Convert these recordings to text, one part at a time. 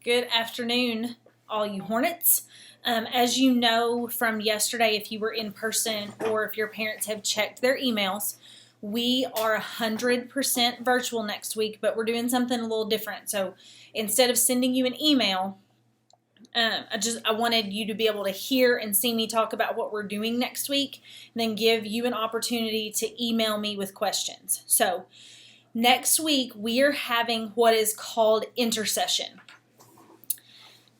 Good afternoon, all you Hornets. As you know from yesterday, if you were in person or if your parents have checked their emails, we are 100% virtual next week, but we're doing something a little different. So instead of sending you an email, I wanted you to be able to hear and see me talk about what we're doing next week, and then give you an opportunity to email me with questions. So next week, we are having what is called intercession.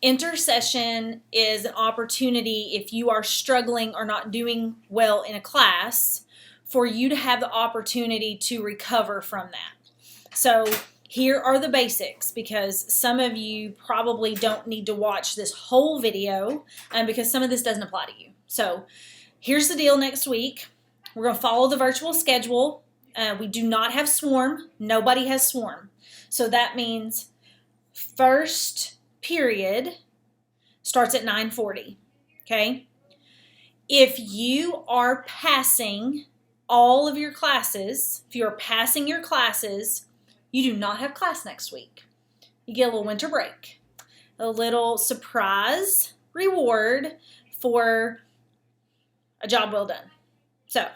Intercession is an opportunity if you are struggling or not doing well in a class for you to have the opportunity to recover from that. So here are the basics, because some of you probably don't need to watch this whole video because some of this doesn't apply to you. So here's the deal next week. We're going to follow the virtual schedule. We do not have swarm. Nobody has swarm. So that means first period starts at 9:40, okay? If you are passing all of your classes, if you are passing your classes, you do not have class next week. You get a little winter break, a little surprise reward for a job well done. So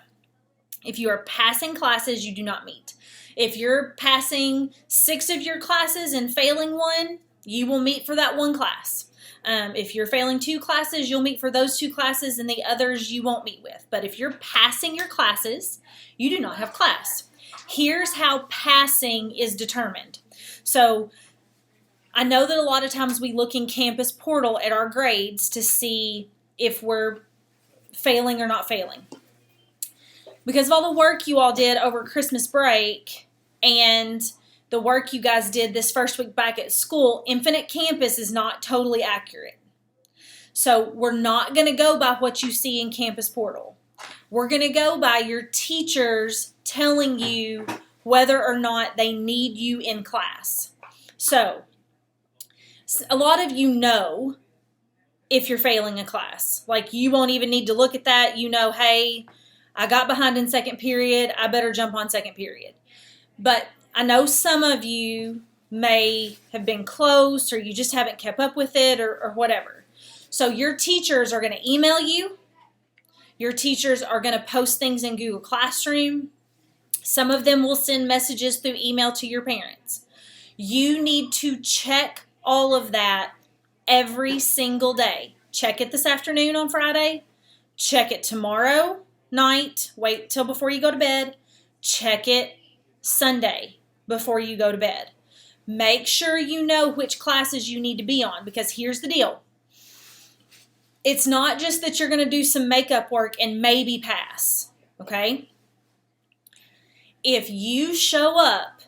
if you are passing classes, you do not meet. If you're passing 6 of your classes and failing one, you will meet for that one class. If you're failing 2 classes, you'll meet for those 2 classes, and the others you won't meet with. But if you're passing your classes, you do not have class. Here's how passing is determined. So I know that a lot of times we look in Campus Portal at our grades to see if we're failing or not failing. Because of all the work you all did over Christmas break and the work you guys did this first week back at school, Infinite Campus is not totally accurate. So we're not going to go by what you see in Campus Portal. We're going to go by your teachers telling you whether or not they need you in class. So a lot of you know if you're failing a class. Like, you won't even need to look at that. You know, hey, I got behind in second period. I better jump on second period. But I know some of you may have been close, or you just haven't kept up with it, or whatever. So your teachers are going to email you. Your teachers are going to post things in Google Classroom. Some of them will send messages through email to your parents. You need to check all of that every single day. Check it this afternoon on Friday. Check it tomorrow night. Wait till before you go to bed. Check it Sunday before you go to bed. Make sure you know which classes you need to be on, because here's the deal. It's not just that you're going to do some makeup work and maybe pass, okay? If you show up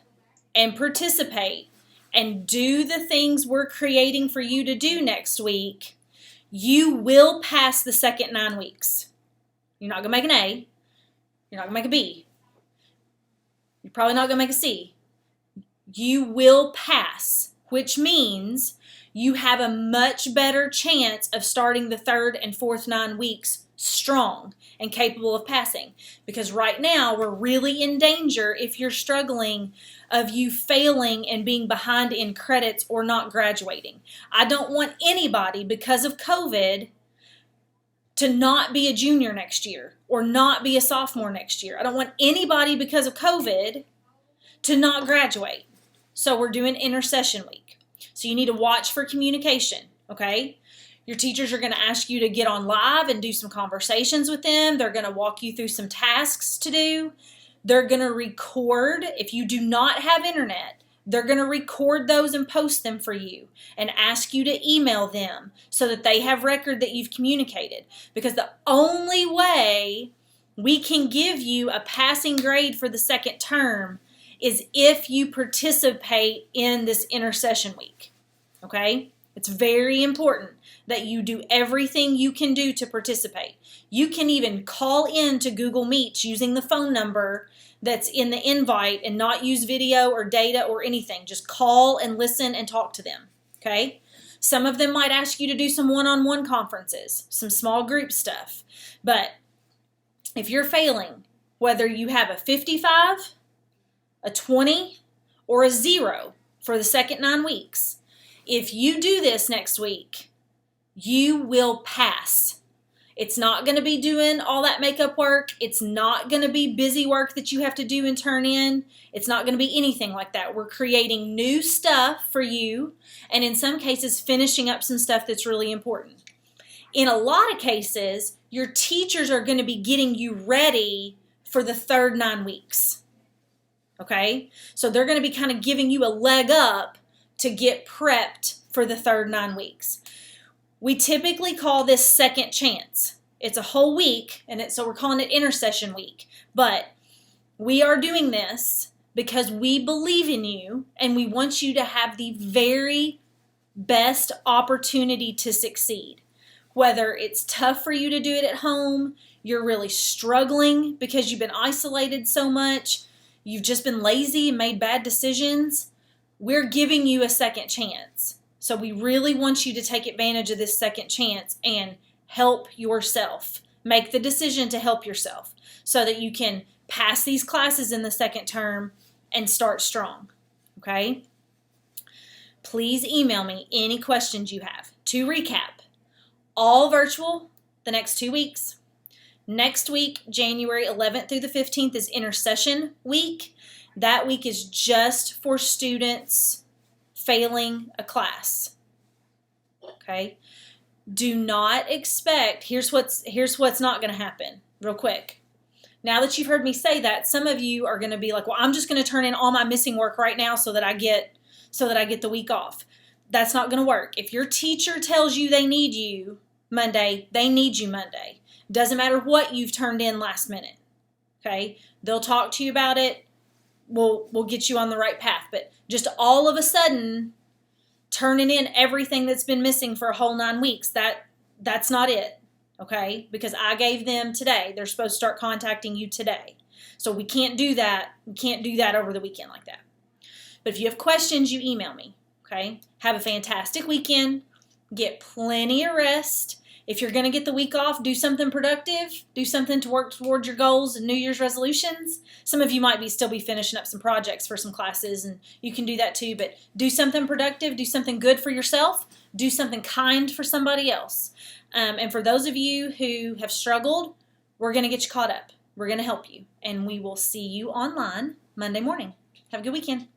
and participate and do the things we're creating for you to do next week, you will pass the second 9 weeks. You're not going to make an A. You're not going to make a B. You're probably not going to make a C. You will pass, which means you have a much better chance of starting the third and fourth 9 weeks strong and capable of passing. Because right now, we're really in danger, if you're struggling, of you failing and being behind in credits or not graduating. I don't want anybody, because of COVID, to not be a junior next year or not be a sophomore next year. I don't want anybody, because of COVID, to not graduate. So we're doing intercession week. So you need to watch for communication, okay? Your teachers are going to ask you to get on live and do some conversations with them. They're going to walk you through some tasks to do. They're going to record. If you do not have internet, they're going to record those and post them for you and ask you to email them so that they have record that you've communicated. Because the only way we can give you a passing grade for the second term is if you participate in this intercession week, okay? It's very important that you do everything you can do to participate. You can even call in to Google Meets using the phone number that's in the invite and not use video or data or anything. Just call and listen and talk to them, okay? Some of them might ask you to do some one-on-one conferences, some small group stuff. But if you're failing, whether you have a 55, a 20, or a 0 for the second 9 weeks, If you do this next week, you will pass. It's not going to be doing all that makeup work. It's not going to be busy work that you have to do and turn in. It's not going to be anything like that. We're creating new stuff for you, and in some cases, finishing up some stuff that's really important. In a lot of cases, your teachers are going to be getting you ready for the third 9 weeks. Okay? So they're going to be kind of giving you a leg up to get prepped for the third 9 weeks. We typically call this second chance. It's a whole week, and so we're calling it intercession week. But we are doing this because we believe in you, and we want you to have the very best opportunity to succeed. Whether it's tough for you to do it at home, you're really struggling because you've been isolated so much, you've just been lazy and made bad decisions, we're giving you a second chance. So we really want you to take advantage of this second chance and help yourself. Make the decision to help yourself so that you can pass these classes in the second term and start strong. Okay? Please email me any questions you have. To recap, all virtual the next 2 weeks. Next week, January 11th through the 15th, is intercession week. That week is just for students failing a class. Okay? Do not expect, here's what's not going to happen real quick. Now that you've heard me say that, some of you are going to be like, well, I'm just going to turn in all my missing work right now so that I get the week off. That's not going to work. If your teacher tells you they need you Monday, they need you Monday. Doesn't matter what you've turned in last minute. Okay? They'll talk to you about it. We'll get you on the right path. But just all of a sudden, turning in everything that's been missing for a whole 9 weeks, that's not it. Okay? Because I gave them today. They're supposed to start contacting you today. So we can't do that. We can't do that over the weekend like that. But if you have questions, you email me. Okay? Have a fantastic weekend. Get plenty of rest. If you're going to get the week off, do something productive. Do something to work towards your goals and New Year's resolutions. Some of you might still be finishing up some projects for some classes, and you can do that too. But do something productive. Do something good for yourself. Do something kind for somebody else. And for those of you who have struggled, we're going to get you caught up. We're going to help you. And we will see you online Monday morning. Have a good weekend.